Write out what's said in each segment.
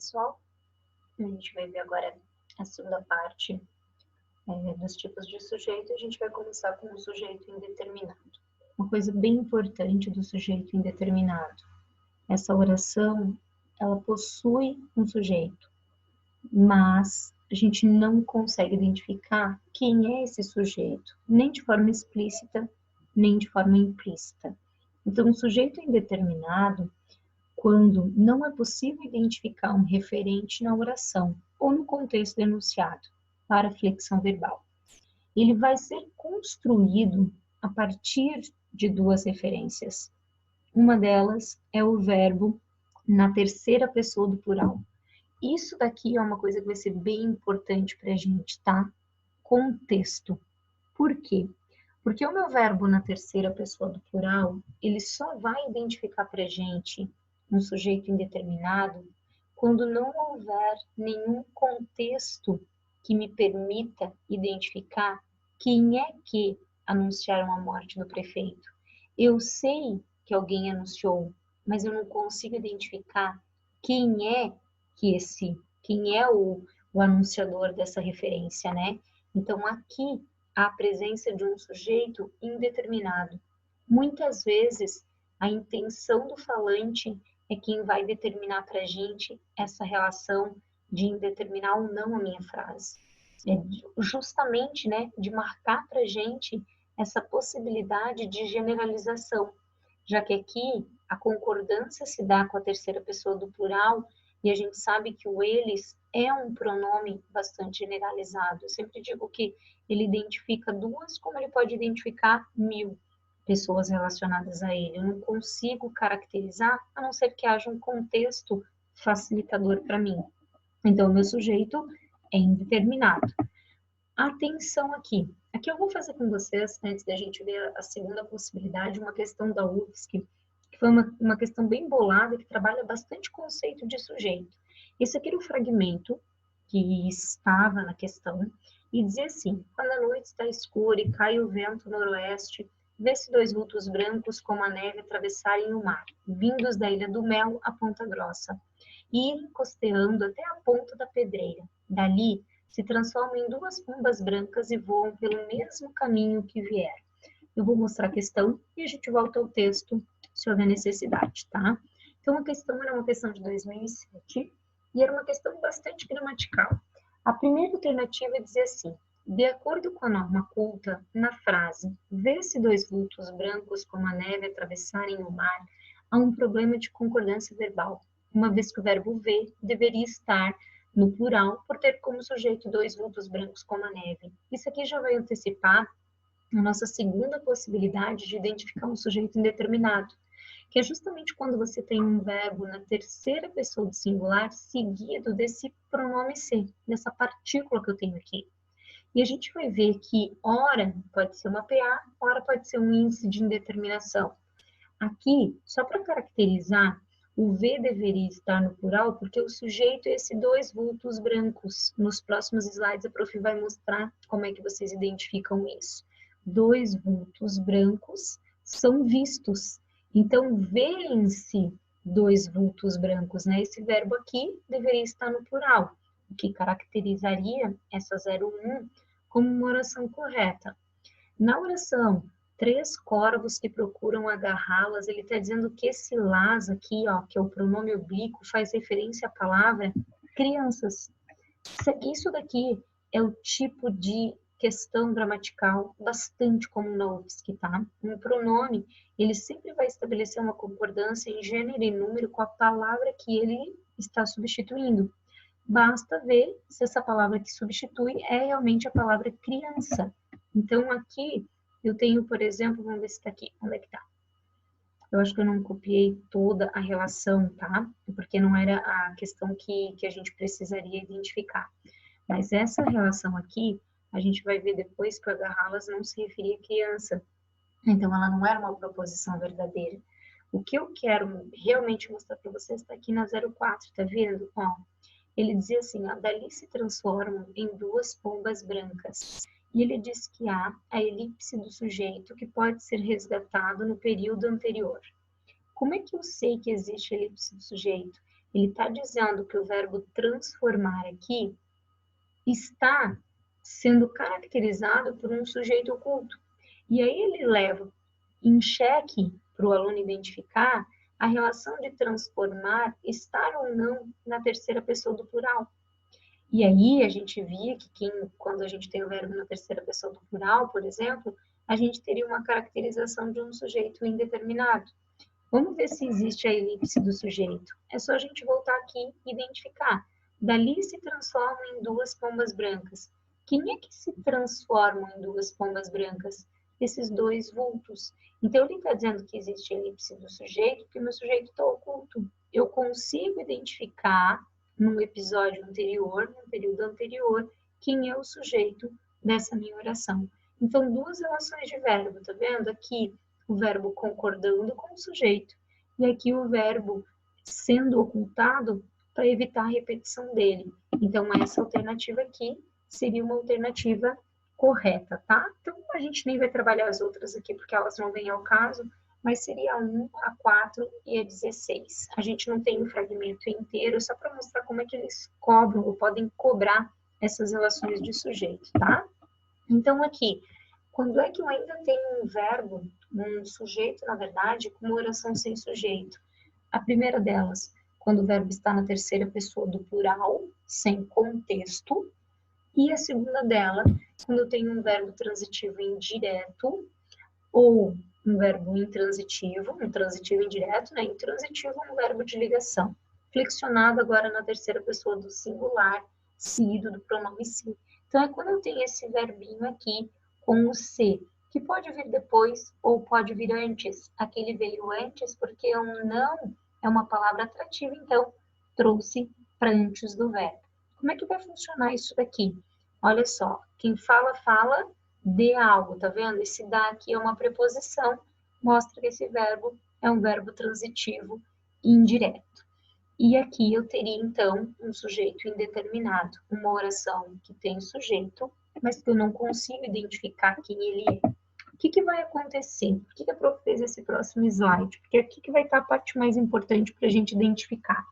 pessoal, a gente vai ver agora a segunda parte dos tipos de sujeito. A gente vai começar com o sujeito indeterminado. Uma coisa bem importante do sujeito indeterminado. Essa oração, ela possui um sujeito, mas a gente não consegue identificar quem é esse sujeito, nem de forma explícita, nem de forma implícita. Então, o sujeito indeterminado, quando não é possível identificar um referente na oração ou no contexto enunciado para a flexão verbal, ele vai ser construído a partir de duas referências. Uma delas é o verbo na terceira pessoa do plural. Isso daqui é uma coisa que vai ser bem importante para a gente, tá? Contexto. Por quê? Porque o meu verbo na terceira pessoa do plural, ele só vai identificar para a gente um sujeito indeterminado quando não houver nenhum contexto que me permita identificar quem é que anunciaram a morte do prefeito. Eu sei que alguém anunciou, mas eu não consigo identificar quem é o anunciador dessa referência, né? Então, aqui, há a presença de um sujeito indeterminado. Muitas vezes, a intenção do falante é quem vai determinar para a gente essa relação de indeterminar ou não a minha frase. É justamente, né, de marcar para a gente essa possibilidade de generalização, já que aqui a concordância se dá com a terceira pessoa do plural e a gente sabe que o eles é um pronome bastante generalizado. Eu sempre digo que ele identifica duas, como ele pode identificar 1000 pessoas relacionadas a ele. Eu não consigo caracterizar, a não ser que haja um contexto facilitador para mim. Então, o meu sujeito é indeterminado. Atenção aqui. Aqui eu vou fazer com vocês, antes da gente ver a segunda possibilidade, uma questão da UFSC, que foi uma questão bem bolada, que trabalha bastante conceito de sujeito. Esse aqui era o fragmento que estava na questão, e dizia assim: quando a noite está escura e cai o vento noroeste, vê-se 2 vultos brancos como a neve atravessarem o mar, vindos da Ilha do Mel a Ponta Grossa, e irem costeando até a ponta da pedreira. Dali, se transformam em 2 pombas brancas e voam pelo mesmo caminho que vier. Eu vou mostrar a questão e a gente volta ao texto se houver necessidade, tá? Então, a questão era uma questão de 2007 e era uma questão bastante gramatical. A primeira alternativa dizia assim: de acordo com a norma culta, na frase vê-se 2 vultos brancos como a neve atravessarem o mar, há um problema de concordância verbal, uma vez que o verbo ver deveria estar no plural, por ter como sujeito 2 vultos brancos como a neve. Isso aqui já vai antecipar a nossa segunda possibilidade de identificar um sujeito indeterminado, que é justamente quando você tem um verbo na terceira pessoa do singular seguido desse pronome ser, dessa partícula que eu tenho aqui. E a gente vai ver que ora pode ser uma PA, ora pode ser um índice de indeterminação. Aqui, só para caracterizar, o V deveria estar no plural porque o sujeito é esse 2 vultos brancos. Nos próximos slides a prof vai mostrar como é que vocês identificam isso. 2 vultos brancos são vistos. Então, veem-se 2 vultos brancos, né? Esse verbo aqui deveria estar no plural, o que caracterizaria essa 01 como uma oração correta. Na oração 3 corvos que procuram agarrá-las, ele está dizendo que esse las aqui, ó, que é o pronome oblíquo, faz referência à palavra crianças. Isso daqui é o tipo de questão gramatical bastante comum na UFSC, tá? Um pronome, ele sempre vai estabelecer uma concordância em gênero e número com a palavra que ele está substituindo. Basta ver se essa palavra que substitui é realmente a palavra criança. Então, aqui eu tenho, por exemplo, vamos ver se está aqui, onde é que está? Eu acho que eu não copiei toda a relação, tá? Porque não era a questão que a gente precisaria identificar. Mas essa relação aqui, a gente vai ver depois que o agarrá-las não se referia a criança. Então, ela não era uma proposição verdadeira. O que eu quero realmente mostrar para vocês está aqui na 04, tá vendo? Ó, ele dizia assim, ó, dali se transformam em 2 pombas brancas. E ele diz que há a elipse do sujeito que pode ser resgatado no período anterior. Como é que eu sei que existe a elipse do sujeito? Ele está dizendo que o verbo transformar aqui está sendo caracterizado por um sujeito oculto. E aí ele leva em xeque para o aluno identificar a relação de transformar estar ou não na terceira pessoa do plural. E aí a gente via que quando a gente tem o verbo na terceira pessoa do plural, por exemplo, a gente teria uma caracterização de um sujeito indeterminado. Vamos ver se existe a elipse do sujeito. É só a gente voltar aqui e identificar. Dali se transformam em duas pombas brancas. Quem é que se transformam em duas pombas brancas? Esses dois vultos. Então, ele está dizendo que existe a elipse do sujeito, porque o meu sujeito está oculto. Eu consigo identificar, num episódio anterior, num período anterior, quem é o sujeito dessa minha oração. Então, duas relações de verbo, tá vendo? Aqui, o verbo concordando com o sujeito, e aqui o verbo sendo ocultado para evitar a repetição dele. Então, essa alternativa aqui seria uma alternativa correta, tá? Então, a gente nem vai trabalhar as outras aqui, porque elas não vêm ao caso, mas seria a 1, a 4 e a 16. A gente não tem o fragmento inteiro, só para mostrar como é que eles cobram ou podem cobrar essas relações de sujeito, tá? Então, aqui, quando é que eu ainda tenho um verbo, um sujeito, na verdade, com uma oração sem sujeito? A primeira delas, quando o verbo está na terceira pessoa do plural, sem contexto. E a segunda dela, quando eu tenho um verbo transitivo indireto, ou um verbo intransitivo, um transitivo indireto, né? Intransitivo é um verbo de ligação. Flexionado agora na terceira pessoa do singular, seguido do pronome si. Então, é quando eu tenho esse verbinho aqui, com o se, que pode vir depois ou pode vir antes. Aqui ele veio antes porque um não é uma palavra atrativa, então trouxe para antes do verbo. Como é que vai funcionar isso daqui? Olha só, quem fala, fala de algo, tá vendo? Esse dá aqui é uma preposição, mostra que esse verbo é um verbo transitivo indireto. E aqui eu teria, então, um sujeito indeterminado, uma oração que tem sujeito, mas que eu não consigo identificar quem ele é. O que vai acontecer? Por que a prof fez esse próximo slide? Porque aqui que vai estar a parte mais importante para a gente identificar.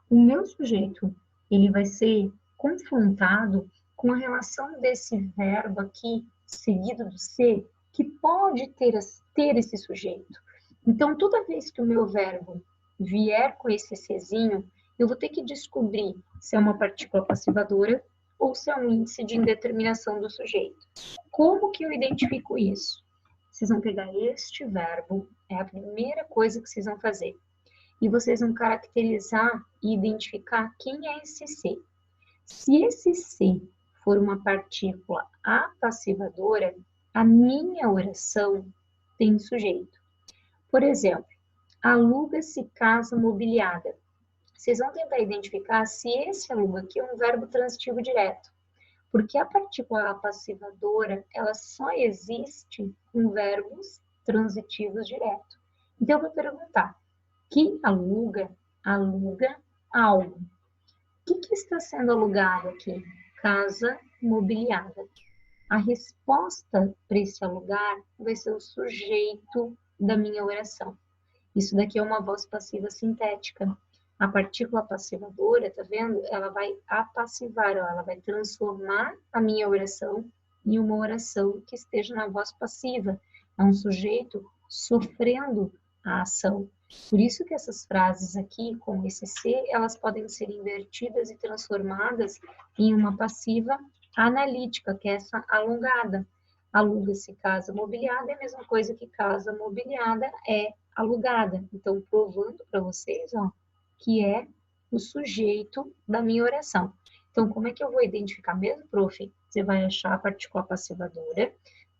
O meu sujeito, ele vai ser confrontado com a relação desse verbo aqui, seguido do ser, que pode ter esse sujeito. Então, toda vez que o meu verbo vier com esse Czinho, eu vou ter que descobrir se é uma partícula passivadora ou se é um índice de indeterminação do sujeito. Como que eu identifico isso? Vocês vão pegar este verbo, é a primeira coisa que vocês vão fazer. E vocês vão caracterizar e identificar quem é esse C. Se esse C for uma partícula apassivadora, a minha oração tem sujeito. Por exemplo, aluga-se casa mobiliada. Vocês vão tentar identificar se esse aluga aqui é um verbo transitivo direto. Porque a partícula apassivadora, ela só existe com verbos transitivos direto. Então, eu vou perguntar, quem aluga, aluga algo. O que está sendo alugado aqui? Casa mobiliada. A resposta para esse alugar vai ser o sujeito da minha oração. Isso daqui é uma voz passiva sintética. A partícula passivadora, tá vendo? Ela vai apassivar, ó, ela vai transformar a minha oração em uma oração que esteja na voz passiva. É um sujeito sofrendo a ação. Por isso que essas frases aqui, com esse C, elas podem ser invertidas e transformadas em uma passiva analítica, que é essa alongada. Aluga-se casa mobiliada é a mesma coisa que casa mobiliada é alugada. Então, provando para vocês, ó, que é o sujeito da minha oração. Então, como é que eu vou identificar mesmo, prof? Você vai achar a partícula passivadora.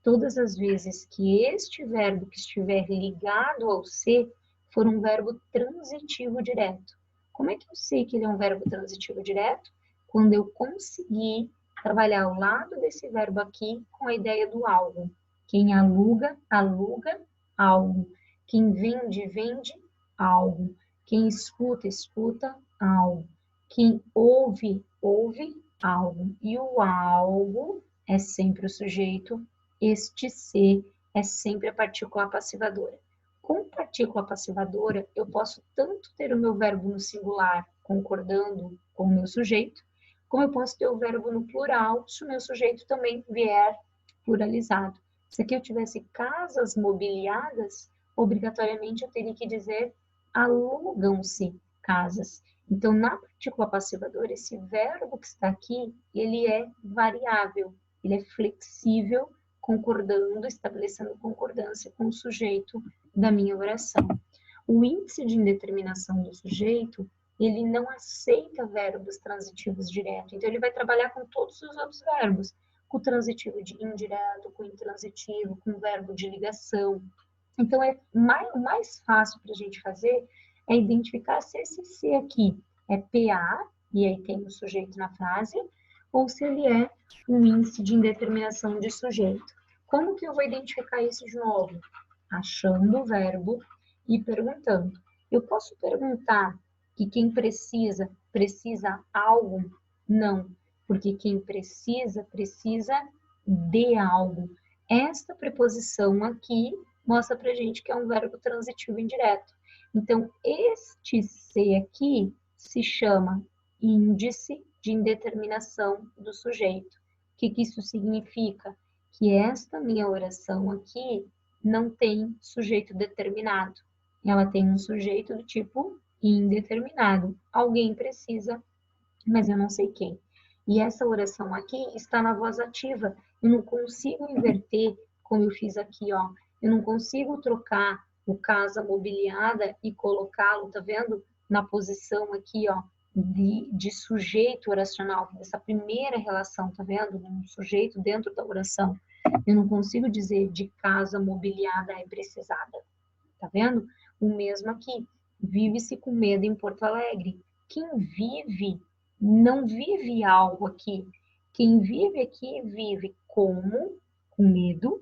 Todas as vezes que este verbo que estiver ligado ao ser for um verbo transitivo direto. Como é que eu sei que ele é um verbo transitivo direto? Quando eu conseguir trabalhar ao lado desse verbo aqui com a ideia do algo. Quem aluga, aluga algo. Quem vende, vende algo. Quem escuta, escuta algo. Quem ouve, ouve algo. E o algo é sempre o sujeito. Este ser é sempre a partícula passivadora. Com partícula passivadora, eu posso tanto ter o meu verbo no singular, concordando com o meu sujeito, como eu posso ter o verbo no plural, se o meu sujeito também vier pluralizado. Se aqui eu tivesse casas mobiliadas, obrigatoriamente eu teria que dizer alugam-se casas. Então, na partícula passivadora, esse verbo que está aqui, ele é variável, ele é flexível, concordando, estabelecendo concordância com o sujeito da minha oração. O índice de indeterminação do sujeito, ele não aceita verbos transitivos direto, então ele vai trabalhar com todos os outros verbos, com o transitivo de indireto, com o intransitivo, com o verbo de ligação. Então, o mais fácil para a gente fazer é identificar se esse C aqui é PA, e aí tem o sujeito na frase, ou se ele é um índice de indeterminação de sujeito. Como que eu vou identificar isso de novo? Achando o verbo e perguntando. Eu posso perguntar que quem precisa algo? Não, porque quem precisa de algo. Esta preposição aqui mostra pra gente que é um verbo transitivo indireto. Então, este C aqui se chama índice de indeterminação do sujeito. O que isso significa? Que esta minha oração aqui não tem sujeito determinado. Ela tem um sujeito do tipo indeterminado. Alguém precisa, mas eu não sei quem. E essa oração aqui está na voz ativa. Eu não consigo inverter, como eu fiz aqui, ó. Eu não consigo trocar o casa mobiliada e colocá-lo, tá vendo? Na posição aqui, ó, de sujeito oracional, dessa primeira relação, tá vendo? Um sujeito dentro da oração. Eu não consigo dizer de casa mobiliada é precisada, tá vendo? O mesmo aqui. Vive-se com medo em Porto Alegre. Quem vive não vive algo aqui. Quem vive aqui vive como, com medo,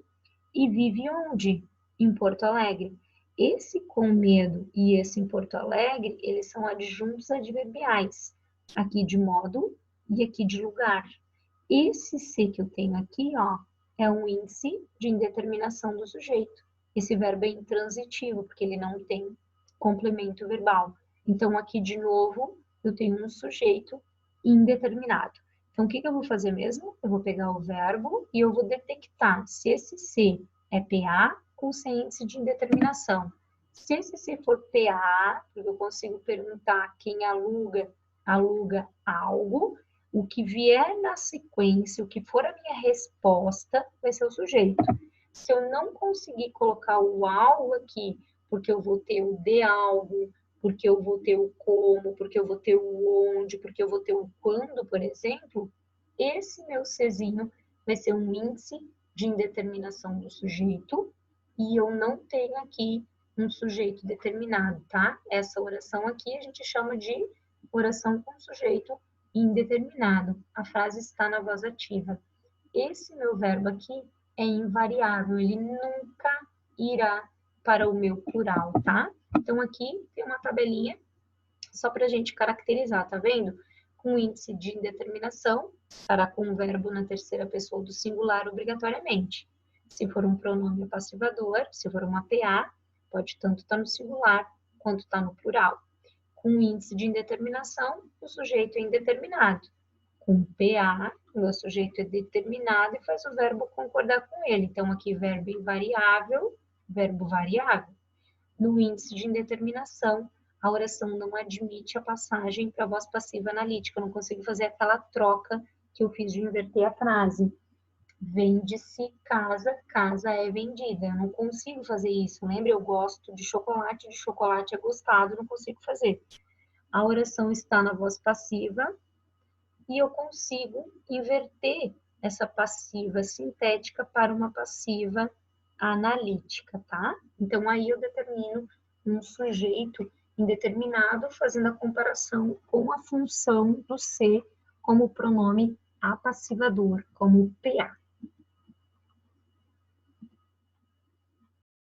e vive onde? Em Porto Alegre. Esse com medo e esse em Porto Alegre, eles são adjuntos adverbiais. Aqui de modo e aqui de lugar. Esse C que eu tenho aqui, ó, é um índice de indeterminação do sujeito. Esse verbo é intransitivo, porque ele não tem complemento verbal. Então, aqui de novo, eu tenho um sujeito indeterminado. Então, o que eu vou fazer mesmo? Eu vou pegar o verbo e eu vou detectar se esse C é PA ou se é índice de indeterminação. Se esse C for PA, eu consigo perguntar quem aluga algo, o que vier na sequência, o que for a minha resposta, vai ser o sujeito. Se eu não conseguir colocar o algo aqui, porque eu vou ter o de algo, porque eu vou ter o como, porque eu vou ter o onde, porque eu vou ter o quando, por exemplo, esse meu Czinho vai ser um índice de indeterminação do sujeito e eu não tenho aqui um sujeito determinado, tá? Essa oração aqui a gente chama de oração com sujeito indeterminado. A frase está na voz ativa. Esse meu verbo aqui é invariável, ele nunca irá para o meu plural, tá? Então, aqui tem uma tabelinha só para a gente caracterizar, tá vendo? Com índice de indeterminação, estará com o verbo na terceira pessoa do singular obrigatoriamente. Se for um pronome passivador, se for uma PA, pode tanto estar no singular quanto estar no plural. Com índice de indeterminação, o sujeito é indeterminado. Com PA, o meu sujeito é determinado e faz o verbo concordar com ele. Então, aqui, verbo invariável, verbo variável. No índice de indeterminação, a oração não admite a passagem para a voz passiva analítica. Eu não consigo fazer aquela troca que eu fiz de inverter a frase. Vende-se casa, casa é vendida. Eu não consigo fazer isso. Lembra? Eu gosto de chocolate é gostado, eu não consigo fazer. A oração está na voz passiva e eu consigo inverter essa passiva sintética para uma passiva analítica, tá? Então, aí eu determino um sujeito indeterminado fazendo a comparação com a função do ser como pronome apassivador, como PA.